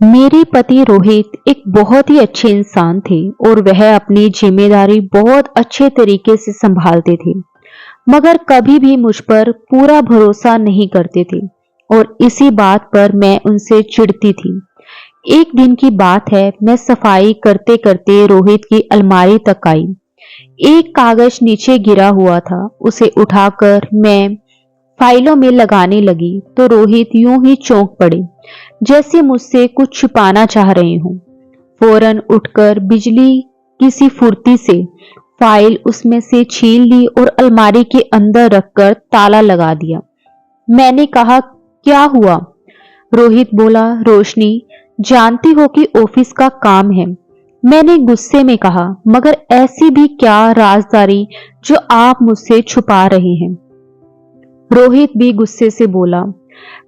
मेरे पति रोहित एक बहुत ही अच्छे इंसान थे और वह अपनी जिम्मेदारी बहुत अच्छे तरीके से संभालते थे, मगर कभी भी मुझ पर पूरा भरोसा नहीं करते थे और इसी बात पर मैं उनसे चिढ़ती थी। एक दिन की बात है, मैं सफाई करते करते रोहित की अलमारी तक आई। एक कागज नीचे गिरा हुआ था, उसे उठाकर मैं फाइलों में लगाने लगी तो रोहित यूं ही चौंक पड़े, जैसे मुझसे कुछ छुपाना चाह रहे हों। फौरन उठकर बिजली की सी फुर्ती से फाइल उसमें से छीन ली और अलमारी के अंदर रखकर ताला लगा दिया। मैंने कहा, क्या हुआ? रोहित बोला, रोशनी, जानती हो कि ऑफिस का काम है। मैंने गुस्से में कहा, मगर ऐसी भी क्या राजदारी जो आप मुझसे छुपा रहे हैं? रोहित भी गुस्से से बोला,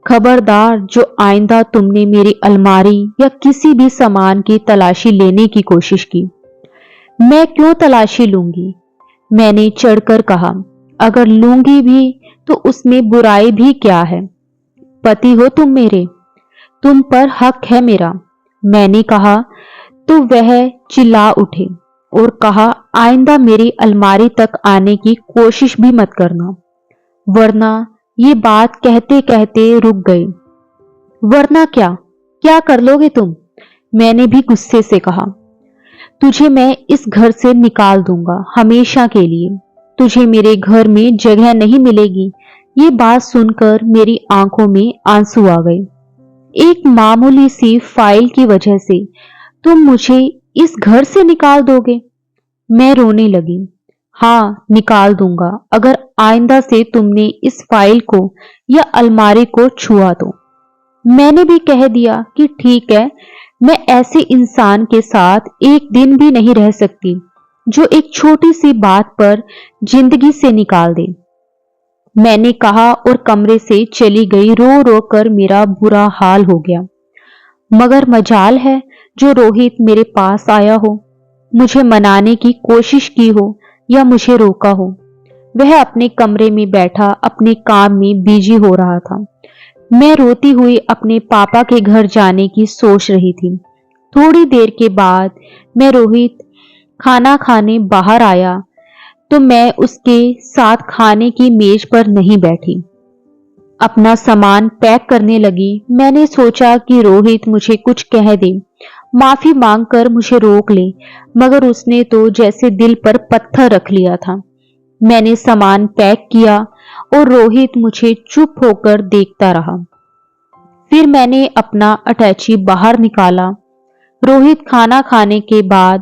खबरदार, जो आइंदा तुमने मेरी अलमारी या किसी भी सामान की तलाशी लेने की कोशिश की। मैं क्यों तलाशी लूंगी? मैंने चढ़कर कहा, अगर लूंगी भी तो उसमें बुराई भी क्या है? पति हो तुम मेरे, तुम पर हक है मेरा। मैंने कहा तो वह चिल्ला उठे और कहा, आइंदा मेरी अलमारी तक आने की कोशिश भी मत करना, वरना। ये बात कहते कहते रुक गई। वरना क्या? क्या कर लोगे तुम? मैंने भी गुस्से से कहा, तुझे मैं इस घर से निकाल दूंगा, हमेशा के लिए। तुझे मेरे घर में जगह नहीं मिलेगी। ये बात सुनकर मेरी आंखों में आंसू आ गए। एक मामूली सी फाइल की वजह से तुम मुझे इस घर से निकाल दोगे? मैं रोने लगी। हाँ, निकाल दूंगा, अगर आइंदा से तुमने इस फाइल को या अलमारी को छुआ तो। मैंने भी कह दिया कि ठीक है, मैं ऐसे इंसान के साथ एक दिन भी नहीं रह सकती जो एक छोटी सी बात पर जिंदगी से निकाल दे। मैंने कहा और कमरे से चली गई। रो रो कर मेरा बुरा हाल हो गया। मगर मजाल है जो रोहित मेरे पास आया हो, मुझे मनाने की कोशिश की हो या मुझे रोका हो। वह अपने कमरे में बैठा अपने काम में बिजी हो रहा था। मैं रोती हुई अपने पापा के घर जाने की सोच रही थी। थोड़ी देर के बाद मैं रोहित खाना खाने बाहर आया तो मैं उसके साथ खाने की मेज पर नहीं बैठी, अपना सामान पैक करने लगी। मैंने सोचा कि रोहित मुझे कुछ कह दे, माफी मांगकर मुझे रोक ले, मगर उसने तो जैसे दिल पर पत्थर रख लिया था। मैंने सामान पैक किया और रोहित मुझे चुप होकर देखता रहा। फिर मैंने अपना अटैची बाहर निकाला। रोहित खाना खाने के बाद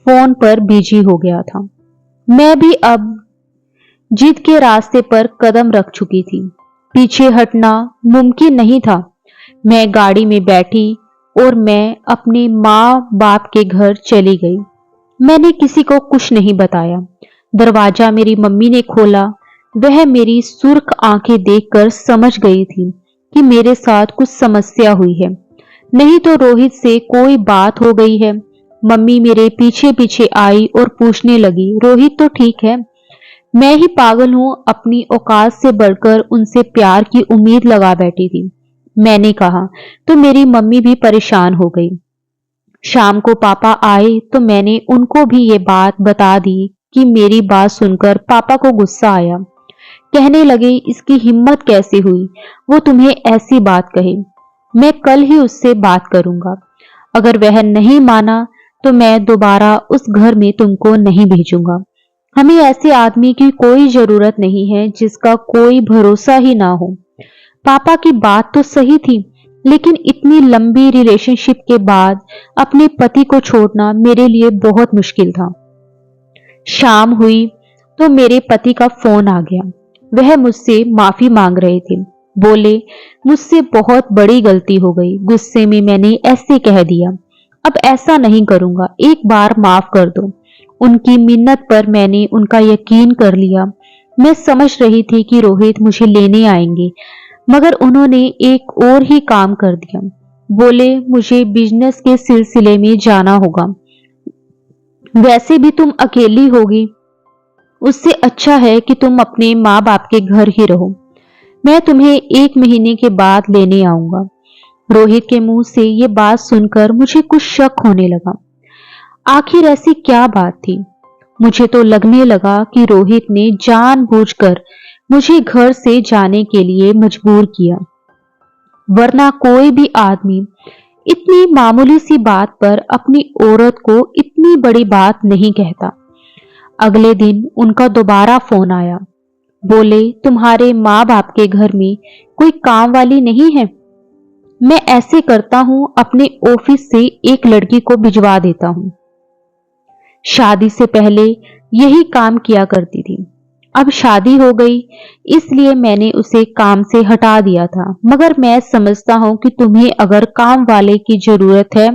फोन पर बिजी हो गया था। मैं भी अब जिद के रास्ते पर कदम रख चुकी थी। पीछे हटना मुमकिन नहीं था। मैं गाड़ी में बैठी और मैं अपने माँ बाप के घर चली गई। मैंने किसी को कुछ नहीं बताया। दरवाजा मेरी मम्मी ने खोला। वह मेरी सुर्ख आंखें देखकर समझ गई थी कि मेरे साथ कुछ समस्या हुई है, नहीं तो रोहित से कोई बात हो गई है। मम्मी मेरे पीछे पीछे आई और पूछने लगी, रोहित तो ठीक है? मैं ही पागल हूं, अपनी औकात से बढ़कर उनसे प्यार की उम्मीद लगा बैठी थी। मैंने कहा तो मेरी मम्मी भी परेशान हो गई। शाम को पापा आए तो मैंने उनको भी ये बात बता दी कि मेरी बात सुनकर पापा को गुस्सा आया। कहने लगे, इसकी हिम्मत कैसे हुई वो तुम्हें ऐसी बात कहे। मैं कल ही उससे बात करूंगा। अगर वह नहीं माना तो मैं दोबारा उस घर में तुमको नहीं भेजूंगा। हमें ऐसे आदमी की कोई जरूरत नहीं है जिसका कोई भरोसा ही ना हो। पापा की बात तो सही थी, लेकिन इतनी लंबी रिलेशनशिप के बाद अपने पति को छोड़ना मेरे लिए बहुत मुश्किल था। शाम हुई तो मेरे पति का फोन आ गया। वह मुझसे माफी मांग रहे थे। बोले, मुझसे बहुत बड़ी गलती हो गई। गुस्से में मैंने ऐसे कह दिया, अब ऐसा नहीं करूंगा, एक बार माफ कर दो। उनकी मिन्नत पर मैंने उनका यकीन कर लिया। मैं समझ रही थी कि रोहित मुझे लेने आएंगे, मगर उन्होंने एक और ही काम कर दिया। बोले, मुझे बिजनेस के सिलसिले में जाना होगा। वैसे भी तुम अकेली होगी, उससे अच्छा है कि तुम अपने माँ बाप के घर ही रहो। मैं तुम्हें 1 महीने के बाद लेने आऊंगा। रोहित के मुंह से ये बात सुनकर मुझे कुछ शक होने लगा। आखिर ऐसी क्या बात थी? मुझे तो लगने लगा कि रोहित ने जानबूझकर मुझे घर से जाने के लिए मजबूर किया, वरना कोई भी आदमी इतनी मामूली सी बात पर अपनी औरत को इतनी बड़ी बात नहीं कहता। अगले दिन उनका दोबारा फोन आया। बोले, तुम्हारे माँ बाप के घर में कोई काम वाली नहीं है? मैं ऐसे करता हूं, अपने ऑफिस से एक लड़की को भिजवा देता हूं। शादी से पहले यही काम किया करती थी। अब शादी हो गई, इसलिए मैंने उसे काम से हटा दिया था। मगर मैं समझता हूं कि तुम्हें अगर काम वाले की जरूरत है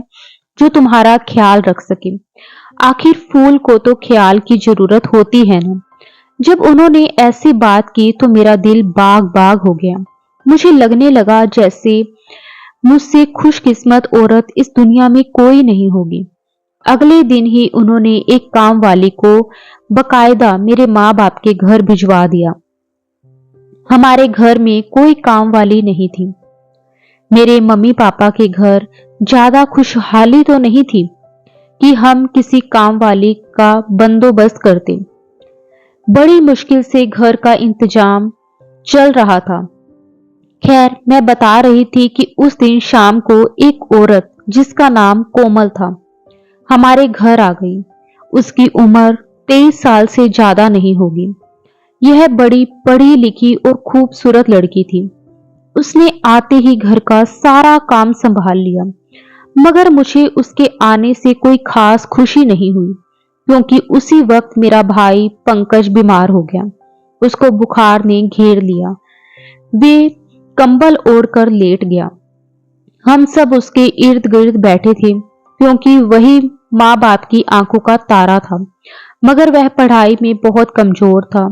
जो तुम्हारा ख्याल रख सके। आखिर फूल को तो ख्याल की जरूरत होती है ना। जब उन्होंने ऐसी बात की तो मेरा दिल बाग बाग हो गया। मुझे लगने लगा जैसे मुझसे खुशकिस्मत औरत इस दुनिया में कोई नहीं होगी। अगले दिन ही उन्होंने एक काम वाली को बकायदा मेरे माँ बाप के घर भिजवा दिया। हमारे घर में कोई काम वाली नहीं थी। मेरे मम्मी पापा के घर ज्यादा खुशहाली तो नहीं थी कि हम किसी काम वाली का बंदोबस्त करते। बड़ी मुश्किल से घर का इंतजाम चल रहा था। खैर, मैं बता रही थी कि उस दिन शाम को एक औरत जिसका नाम कोमल था हमारे घर आ गई। उसकी उम्र 23 साल से ज्यादा नहीं होगी। यह बड़ी पढ़ी लिखी और खूबसूरत लड़की थी। उसने आते ही घर का सारा काम संभाल लिया। मगर मुझे उसके आने से कोई खास खुशी नहीं हुई, क्योंकि उसी वक्त मेरा भाई पंकज बीमार हो गया। उसको बुखार ने घेर लिया। वे कंबल ओढ़कर लेट गया। हम सब उसके इर्द गिर्द बैठे थे, क्योंकि वही माँ बाप की आंखों का तारा था। मगर वह पढ़ाई में बहुत कमजोर था।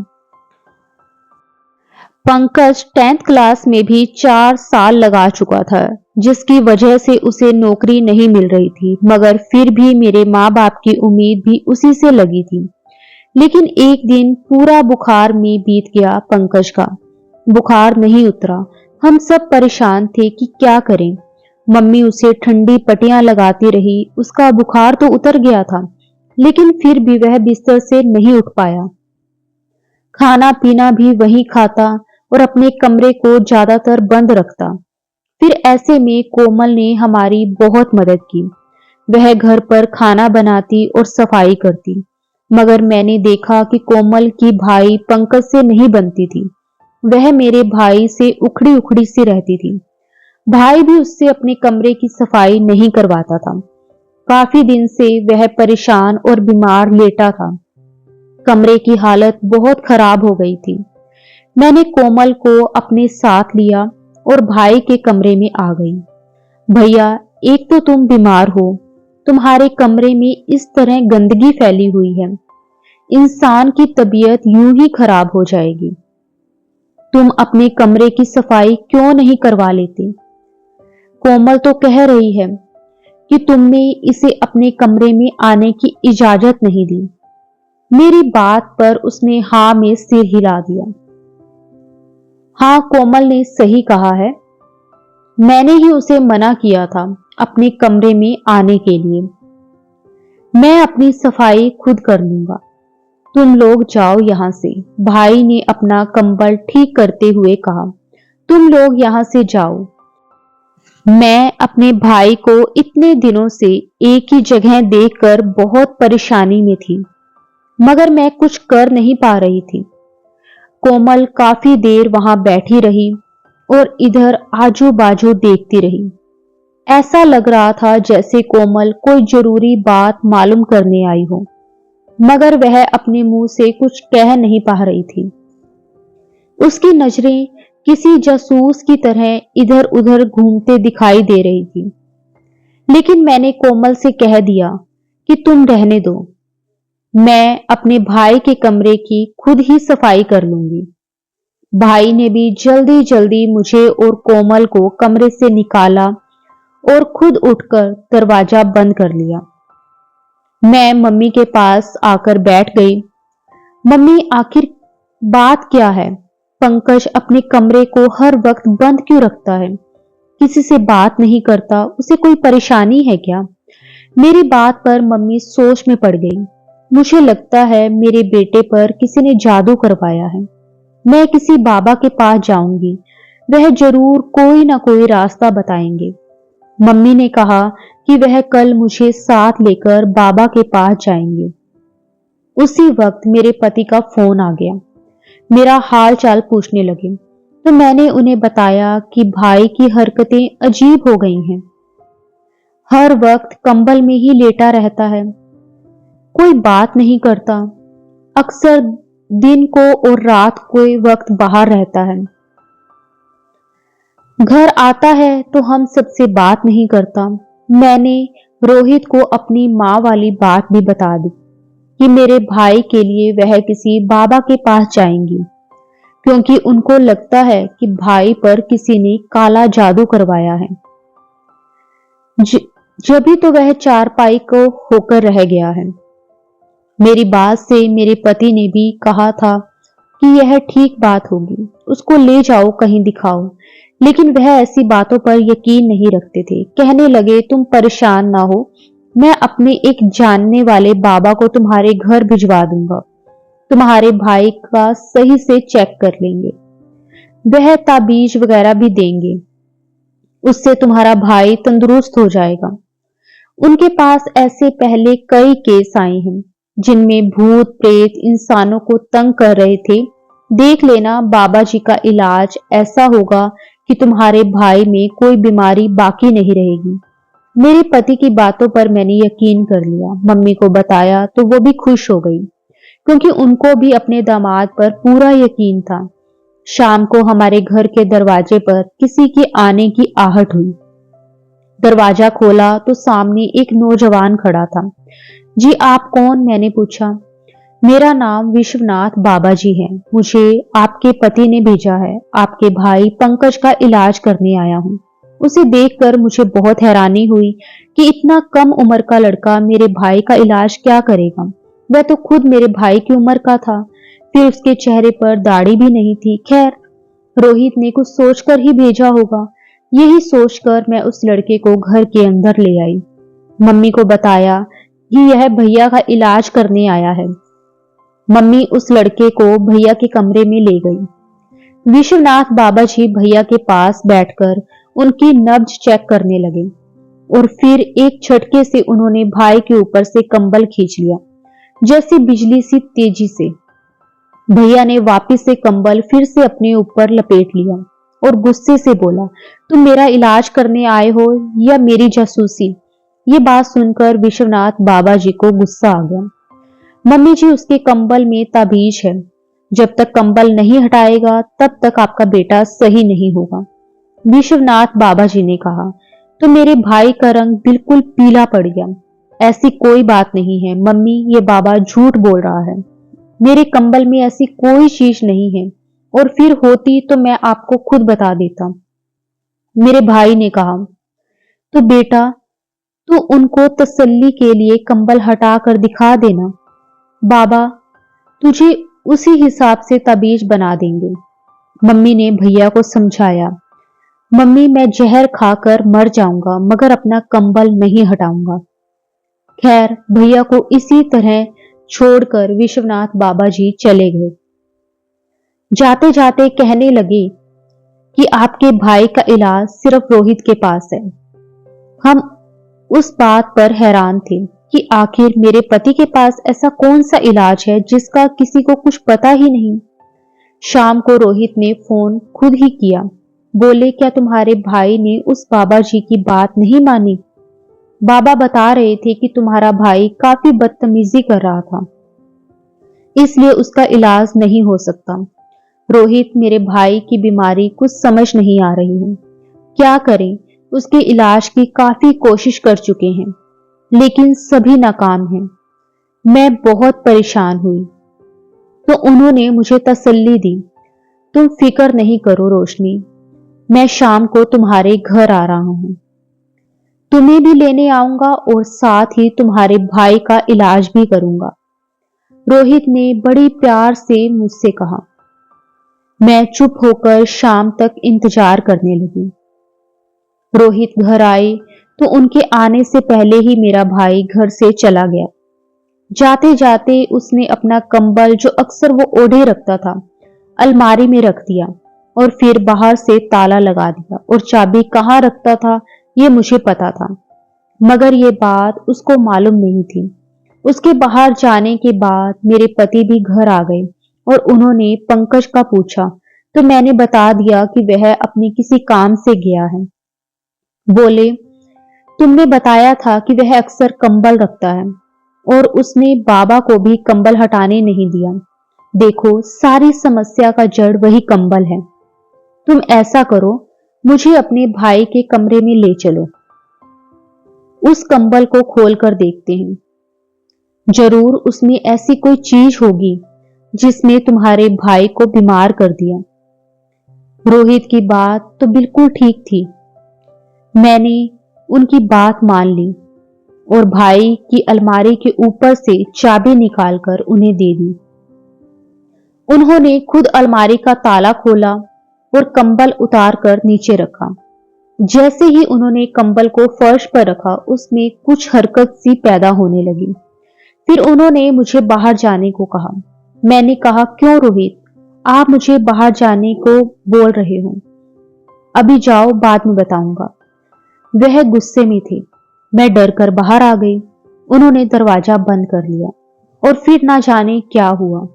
पंकज 10th क्लास में भी 4 साल लगा चुका था, जिसकी वजह से उसे नौकरी नहीं मिल रही थी। मगर फिर भी मेरे माँ बाप की उम्मीद भी उसी से लगी थी। लेकिन एक दिन पूरा बुखार में बीत गया पंकज का। बुखार नहीं उतरा। हम सब परेशान थे कि क्या करें। मम्मी उसे ठंडी पट्टियां लगाती रही। उसका बुखार तो उतर गया था, लेकिन फिर भी वह बिस्तर से नहीं उठ पाया। खाना पीना भी वही खाता और अपने कमरे को ज्यादातर बंद रखता। फिर ऐसे में कोमल ने हमारी बहुत मदद की। वह घर पर खाना बनाती और सफाई करती। मगर मैंने देखा कि कोमल की भाई पंकज से नहीं बनती थी। वह मेरे भाई से उखड़ी उखड़ी सी रहती थी। भाई भी उससे अपने कमरे की सफाई नहीं करवाता था। काफी दिन से वह परेशान और बीमार लेटा था। कमरे की हालत बहुत खराब हो गई थी। मैंने कोमल को अपने साथ लिया और भाई के कमरे में आ गई। भैया, एक तो तुम बीमार हो, तुम्हारे कमरे में इस तरह गंदगी फैली हुई है। इंसान की तबीयत यूं ही खराब हो जाएगी। तुम अपने कमरे की सफाई क्यों नहीं करवा लेते? कोमल तो कह रही है कि तुमने इसे अपने कमरे में आने की इजाजत नहीं दी। मेरी बात पर उसने हाँ में सिर हिला दिया। हाँ, कोमल ने सही कहा है। मैंने ही उसे मना किया था अपने कमरे में आने के लिए। मैं अपनी सफाई खुद कर लूंगा। तुम लोग जाओ यहां से, भाई ने अपना कंबल ठीक करते हुए कहा। तुम लोग यहां से जाओ। मैं अपने भाई को इतने दिनों से एक ही जगह देखकर बहुत परेशानी में थी, मगर मैं कुछ कर नहीं पा रही थी। कोमल काफी देर वहां बैठी रही और इधर आजू बाजू देखती रही। ऐसा लग रहा था जैसे कोमल कोई जरूरी बात मालूम करने आई हो, मगर वह अपने मुंह से कुछ कह नहीं पा रही थी। उसकी नजरें किसी जासूस की तरह इधर उधर घूमते दिखाई दे रही थी। लेकिन मैंने कोमल से कह दिया कि तुम रहने दो, मैं अपने भाई के कमरे की खुद ही सफाई कर लूंगी। भाई ने भी जल्दी जल्दी मुझे और कोमल को कमरे से निकाला और खुद उठकर दरवाजा बंद कर लिया। मैं मम्मी के पास आकर बैठ गई। मम्मी, आखिर बात क्या है? पंकज अपने कमरे को हर वक्त बंद क्यों रखता है? किसी से बात नहीं करता, उसे कोई परेशानी है क्या? मेरी बात पर मम्मी सोच में पड़ गई। मुझे लगता है मेरे बेटे पर किसी ने जादू करवाया है। मैं किसी बाबा के पास जाऊंगी, वह जरूर कोई ना कोई रास्ता बताएंगे। मम्मी ने कहा कि वह कल मुझे साथ लेकर बाबा के पास जाएंगे। उसी वक्त मेरे पति का फोन आ गया। मेरा हाल चाल पूछने लगे तो मैंने उन्हें बताया कि भाई की हरकतें अजीब हो गई हैं। हर वक्त कंबल में ही लेटा रहता है, कोई बात नहीं करता, अक्सर दिन को और रात कोई वक्त बाहर रहता है। घर आता है तो हम सबसे बात नहीं करता। मैंने रोहित को अपनी माँ वाली बात भी बता दी कि मेरे भाई के लिए वह किसी बाबा के पास जाएंगी, क्योंकि उनको लगता है कि भाई पर किसी ने काला जादू करवाया है। जभी तो वह चारपाई को होकर रह गया है। मेरी बात से मेरे पति ने भी कहा था कि यह ठीक बात होगी, उसको ले जाओ कहीं दिखाओ, लेकिन वह ऐसी बातों पर यकीन नहीं रखते थे। कहने लगे तुम परेशान ना हो, मैं अपने एक जानने वाले बाबा को तुम्हारे घर भिजवा दूंगा, तुम्हारे भाई का सही से चेक कर लेंगे, वह ताबीज वगैरह भी देंगे, उससे तुम्हारा भाई तंदुरुस्त हो जाएगा। उनके पास ऐसे पहले कई केस आए हैं जिनमें भूत प्रेत इंसानों को तंग कर रहे थे। देख लेना बाबा जी का इलाज ऐसा होगा कि तुम्हारे भाई में कोई बीमारी बाकी नहीं रहेगी। मेरे पति की बातों पर मैंने यकीन कर लिया। मम्मी को बताया तो वो भी खुश हो गई, क्योंकि उनको भी अपने दामाद पर पूरा यकीन था। शाम को हमारे घर के दरवाजे पर किसी के आने की आहट हुई। दरवाजा खोला तो सामने एक नौजवान खड़ा था। जी आप कौन? मैंने पूछा। मेरा नाम विश्वनाथ बाबा जी है, मुझे आपके पति ने भेजा है, आपके भाई पंकज का इलाज करने आया हूँ। उसे देखकर मुझे बहुत हैरानी हुई कि इतना कम उम्र का लड़का मेरे भाई का इलाज क्या करेगा। वह तो खुद मेरे भाई की उम्र का था, फिर उसके चेहरे पर दाढ़ी भी नहीं थी। खैर, रोहित ने कुछ सोचकर ही भेजा होगा। यही सोचकर मैं उस लड़के को घर के अंदर ले आई। मम्मी को बताया कि यह भैया का इलाज करने आया है। मम्मी उस लड़के को भैया के कमरे में ले गई। विश्वनाथ बाबा जी भैया के पास बैठकर उनकी नब्ज चेक करने लगे और फिर एक झटके से उन्होंने भाई के ऊपर से कंबल खींच लिया, जैसे बिजली सी तेजी से। भैया ने वापस से कंबल फिर से अपने ऊपर लपेट लिया और गुस्से से बोला, तुम मेरा इलाज करने आए हो या मेरी जासूसी? ये बात सुनकर विश्वनाथ बाबा जी को गुस्सा आ गया। मम्मी जी, उसके कंबल में ताबीज है, जब तक कंबल नहीं हटाएगा तब तक आपका बेटा सही नहीं होगा। विश्वनाथ बाबा जी ने कहा तो मेरे भाई का रंग बिल्कुल पीला पड़ गया। ऐसी कोई बात नहीं है मम्मी, ये बाबा झूठ बोल रहा है, मेरे कंबल में ऐसी कोई चीज नहीं है, और फिर होती तो मैं आपको खुद बता देता। मेरे भाई ने कहा तो बेटा तू उनको तसल्ली के लिए कंबल हटा कर दिखा देना, बाबा तुझे उसी हिसाब से ताबीज बना देंगे। मम्मी ने भैया को समझाया, मम्मी मैं जहर खाकर मर जाऊंगा मगर अपना कंबल नहीं हटाऊंगा। खैर, भैया को इसी तरह छोड़कर विश्वनाथ बाबा जी चले गए। जाते जाते कहने लगे कि आपके भाई का इलाज सिर्फ रोहित के पास है। हम उस बात पर हैरान थे कि आखिर मेरे पति के पास ऐसा कौन सा इलाज है जिसका किसी को कुछ पता ही नहीं। शाम को रोहित ने फोन खुद ही किया। बोले, क्या तुम्हारे भाई ने उस बाबा जी की बात नहीं मानी? बाबा बता रहे थे कि तुम्हारा भाई काफी बदतमीजी कर रहा था, इसलिए उसका इलाज नहीं हो सकता। रोहित, मेरे भाई की बीमारी कुछ समझ नहीं आ रही है, क्या करें? उसके इलाज की काफी कोशिश कर चुके हैं, लेकिन सभी नाकाम हैं। मैं बहुत परेशान हुई तो उन्होंने मुझे तसल्ली दी, तुम फिक्र नहीं करो रोशनी, मैं शाम को तुम्हारे घर आ रहा हूं, तुम्हें भी लेने आऊंगा और साथ ही तुम्हारे भाई का इलाज भी करूंगा। रोहित ने बड़ी प्यार से मुझसे कहा। मैं चुप होकर शाम तक इंतजार करने लगी। रोहित घर आए तो उनके आने से पहले ही मेरा भाई घर से चला गया। जाते जाते उसने अपना कंबल जो अक्सर वो ओढ़े रखता था अलमारी में रख दिया और फिर बाहर से ताला लगा दिया, और चाबी कहाँ रखता था ये मुझे पता था, मगर ये बात उसको मालूम नहीं थी। उसके बाहर जाने के बाद मेरे पति भी घर आ गए और उन्होंने पंकज का पूछा तो मैंने बता दिया कि वह अपने किसी काम से गया है। बोले, तुमने बताया था कि वह अक्सर कंबल रखता है और उसने बाबा को भी कंबल हटाने नहीं दिया। देखो, सारी समस्या का जड़ वही कंबल है। तुम ऐसा करो, मुझे अपने भाई के कमरे में ले चलो, उस कंबल को खोलकर देखते हैं। जरूर उसमें ऐसी कोई चीज होगी जिसने तुम्हारे भाई को बीमार कर दिया। रोहित की बात तो बिल्कुल ठीक थी। मैंने उनकी बात मान ली और भाई की अलमारी के ऊपर से चाबी निकालकर उन्हें दे दी। उन्होंने खुद अलमारी का ताला खोला और कंबल उतार कर नीचे रखा। जैसे ही उन्होंने कंबल को फर्श पर रखा, उसमें कुछ हरकत सी पैदा होने लगी। फिर उन्होंने मुझे बाहर जाने को कहा। मैंने कहा, क्यों रोहित, आप मुझे बाहर जाने को बोल रहे हो? अभी जाओ, बाद में बताऊंगा। वह गुस्से में थे। मैं डर कर बाहर आ गई। उन्होंने दरवाजा बंद कर लिया और फिर ना जाने क्या हुआ।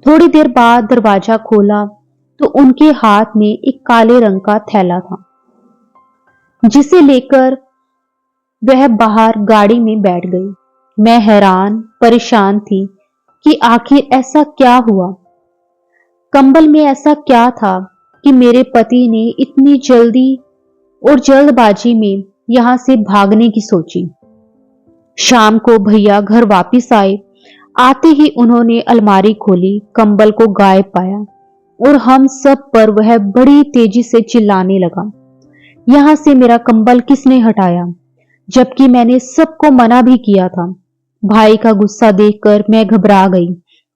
थोड़ी देर बाद दरवाजा खोला तो उनके हाथ में एक काले रंग का थैला था, जिसे लेकर वह बाहर गाड़ी में बैठ गई। मैं हैरान परेशान थी कि आखिर ऐसा क्या हुआ। कंबल में ऐसा क्या था कि मेरे पति ने इतनी जल्दी और जल्दबाजी में यहां से भागने की सोची। शाम को भैया घर वापस आए। आते ही उन्होंने अलमारी खोली, कंबल को गायब पाया और हम सब पर वह बड़ी तेजी से चिल्लाने लगा, यहां से मेरा कंबल किसने हटाया, जबकि मैंने सबको मना भी किया था। भाई का गुस्सा देखकर मैं घबरा गई,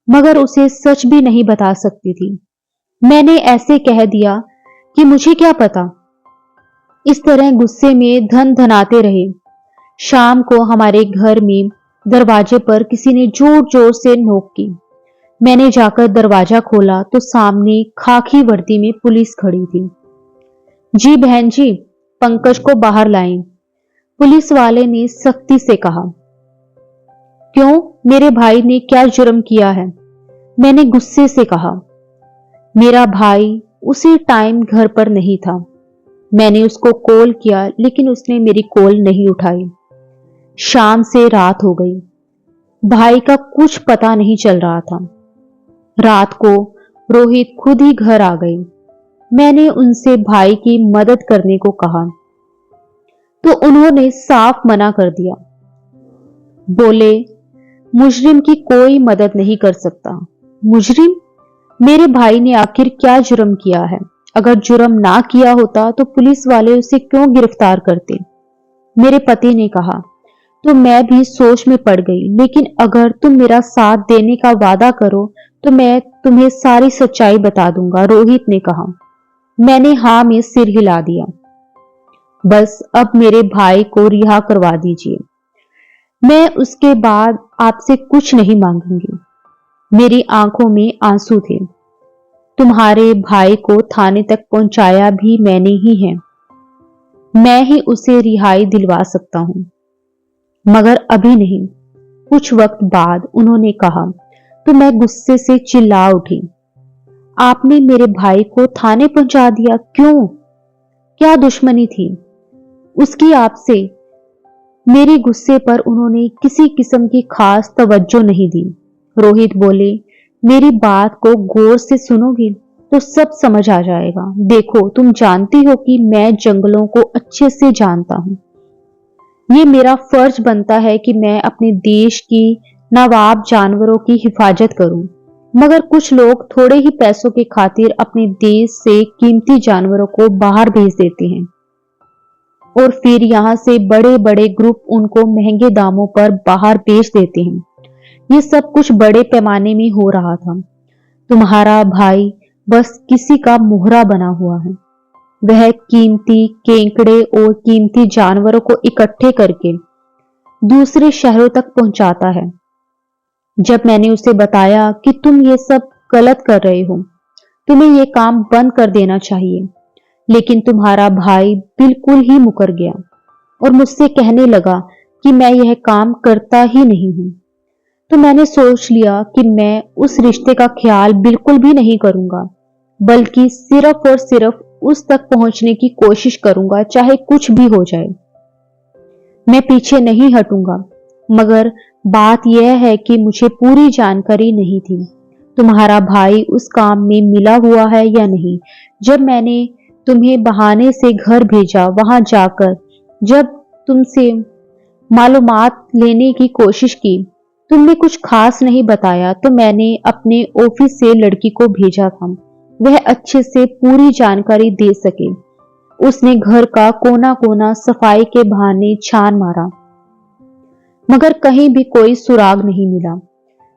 मगर उसे सच भी नहीं बता सकती थी। मैंने ऐसे कह दिया कि मुझे क्या पता। इस तरह गुस्से में धन धनाते रहे। शाम को हमारे घर में दरवाजे पर किसी ने जोर जोर से नोक की। मैंने जाकर दरवाजा खोला तो सामने खाकी वर्दी में पुलिस खड़ी थी। जी बहन जी, पंकज को बाहर लाएं, पुलिस वाले ने सख्ती से कहा। क्यों, मेरे भाई ने क्या जुर्म किया है? मैंने गुस्से से कहा। मेरा भाई उसी टाइम घर पर नहीं था। मैंने उसको कॉल किया लेकिन उसने मेरी कॉल नहीं उठाई। शाम से रात हो गई। भाई का कुछ पता नहीं चल रहा था। रात को रोहित खुद ही घर आ गए। मैंने उनसे भाई की मदद करने को कहा तो उन्होंने साफ मना कर दिया। बोले, मुजरिम की कोई मदद नहीं कर सकता। मुजरिम? मेरे भाई ने आखिर क्या जुर्म किया है? अगर जुर्म ना किया होता तो पुलिस वाले उसे क्यों गिरफ्तार करते? मेरे पति ने कहा। तो मैं भी सोच में पड़ गई, लेकिन अगर तुम मेरा साथ देने का वादा करो तो मैं तुम्हें सारी सच्चाई बता दूंगा, रोहित ने कहा। मैंने हाँ में सिर हिला दिया। बस अब मेरे भाई को रिहा करवा दीजिए। मैं उसके बाद आपसे कुछ नहीं मांगूंगी। मेरी आंखों में आंसू थे। तुम्हारे भाई को थाने तक पहुंचाया भी मैंने ही है। मैं ही उसे रिहाई दिलवा सकता हूं, मगर अभी नहीं। कुछ वक्त बाद उन्होंने कहा तो मैं गुस्से से चिल्ला उठी। आपने मेरे भाई को थाने पहुंचा दिया? क्यों? क्या दुश्मनी थी उसकी आपसे? मेरे गुस्से पर उन्होंने किसी किस्म की खास तवज्जो नहीं दी। रोहित बोले, मेरी बात को गौर से सुनोगी तो सब समझ आ जाएगा। देखो, तुम जानती हो कि मैं जंगलों को अच्छे से जानता हूं। ये मेरा फर्ज बनता है कि मैं अपने देश की नवाब जानवरों की हिफाजत करूं, मगर कुछ लोग थोड़े ही पैसों के खातिर अपने देश से कीमती जानवरों को बाहर भेज देते हैं और फिर यहां से बड़े बड़े ग्रुप उनको महंगे दामों पर बाहर बेच देते हैं। ये सब कुछ बड़े पैमाने में हो रहा था। तुम्हारा भाई बस किसी का मोहरा बना हुआ है। वह कीमती केकड़े और कीमती जानवरों को इकट्ठे करके दूसरे शहरों तक पहुंचाता है। जब मैंने उसे बताया कि तुम ये सब गलत कर रहे हो, तुम्हें ये काम बंद कर देना चाहिए, लेकिन तुम्हारा भाई बिल्कुल ही मुकर गया और मुझसे कहने लगा कि मैं यह काम करता ही नहीं हूं। तो मैंने सोच लिया कि मैं उस रिश्ते का ख्याल बिल्कुल भी नहीं करूंगा, बल्कि सिर्फ और सिर्फ उस तक पहुंचने की कोशिश करूंगा, चाहे कुछ भी हो जाए। मैं पीछे नहीं हटूंगा। मगर बात यह है कि मुझे पूरी जानकारी नहीं थी तुम्हारा भाई उस काम में मिला हुआ है या नहीं। जब मैंने तुम्हें बहाने से घर भेजा, वहां जाकर जब तुमसे मालूमात लेने की कोशिश की, तुमने कुछ खास नहीं बताया, तो मैंने अपने ऑफिस से लड़की को भेजा था, वह अच्छे से पूरी जानकारी दे सके। उसने घर का कोना कोना सफाई के बहाने छान मारा, मगर कहीं भी कोई सुराग नहीं मिला।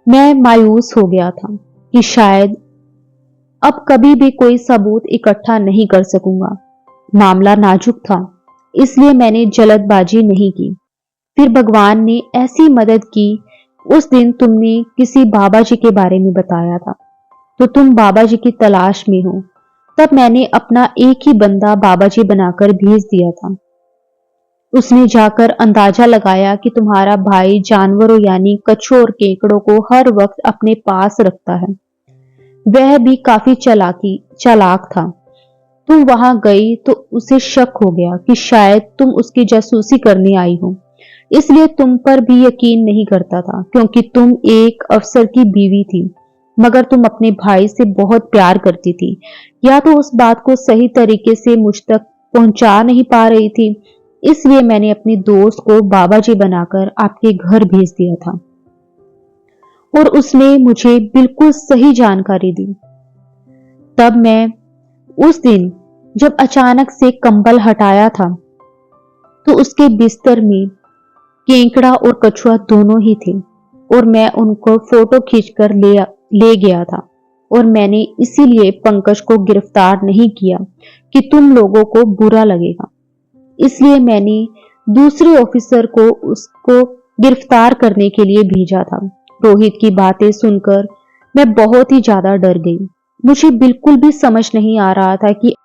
मैं मायूस हो गया था कि शायद अब कभी भी कोई सबूत इकट्ठा नहीं कर सकूंगा। मामला नाजुक था, इसलिए मैंने जल्दबाजी नहीं की। फिर भगवान ने ऐसी मदद की। उस दिन तुमने किसी बाबा जी के बारे में बताया था, तो तुम बाबा जी की तलाश में हो। तब मैंने अपना एक ही बंदा बाबा जी बनाकर भेज दिया था। उसने जाकर अंदाजा लगाया कि तुम्हारा भाई जानवरों यानी कछुओं और केकड़ों को हर वक्त अपने पास रखता है। वह भी काफी चालाक था। तुम वहां गई तो उसे शक हो गया कि शायद तुम उसकी जासूसी करने आई हो, इसलिए तुम पर भी यकीन नहीं करता था, क्योंकि तुम एक अफसर की बीवी थी। मगर तुम अपने भाई से बहुत प्यार करती थी, या तो उस बात को सही तरीके से मुझ तक पहुंचा नहीं पा रही थी, इसलिए मैंने अपने दोस्त को बाबा जी बनाकर आपके घर भेज दिया था और उसने मुझे बिल्कुल सही जानकारी दी। तब मैं उस दिन जब अचानक से कंबल हटाया था, तो उसके बिस्तर में केकड़ा और कछुआ दोनों ही थे और मैं उनको फोटो खींचकर ले गया था। और मैंने इसीलिए पंकज को गिरफ्तार नहीं किया कि तुम लोगों को बुरा लगेगा, इसलिए मैंने दूसरे ऑफिसर को उसको गिरफ्तार करने के लिए भेजा था। रोहित की बातें सुनकर मैं बहुत ही ज्यादा डर गई। मुझे बिल्कुल भी समझ नहीं आ रहा था कि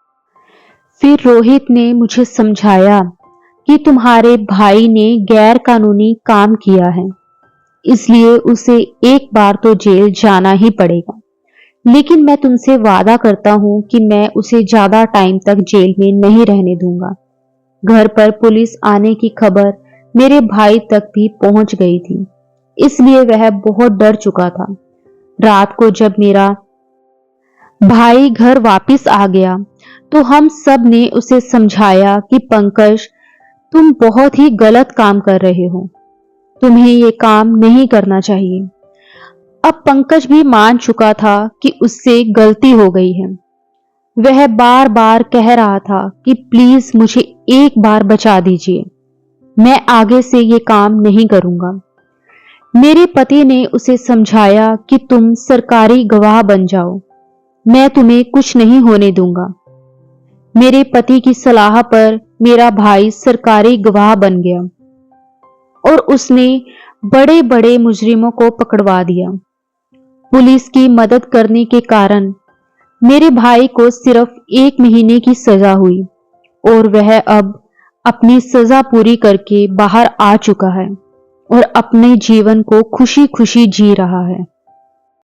फिर रोहित ने मुझे समझाया कि तुम्हारे भाई ने गैर कानूनी काम किया है, इसलिए उसे एक बार तो जेल जाना ही पड़ेगा। लेकिन मैं तुमसे वादा करता हूं कि मैं उसे ज्यादा टाइम तक जेल में नहीं रहने दूंगा। घर पर पुलिस आने की खबर मेरे भाई तक भी पहुंच गई थी, इसलिए वह बहुत डर चुका था। रात को जब मेरा भाई घर वापस आ गया, तो हम सब ने उसे समझाया कि पंकज, तुम बहुत ही गलत काम कर रहे हो, तुम्हें ये काम नहीं करना चाहिए। अब पंकज भी मान चुका था कि उससे गलती हो गई है। वह बार बार कह रहा था कि प्लीज मुझे एक बार बचा दीजिए, मैं आगे से ये काम नहीं करूंगा। मेरे पति ने उसे समझाया कि तुम सरकारी गवाह बन जाओ, मैं तुम्हें कुछ नहीं होने दूंगा। मेरे पति की सलाह पर मेरा भाई सरकारी गवाह बन गया और उसने बड़े बड़े मुजरिमों को पकड़वा दिया। पुलिस की मदद करने के कारण मेरे भाई को सिर्फ 1 महीने की सजा हुई और वह अब अपनी सजा पूरी करके बाहर आ चुका है और अपने जीवन को खुशी खुशी जी रहा है।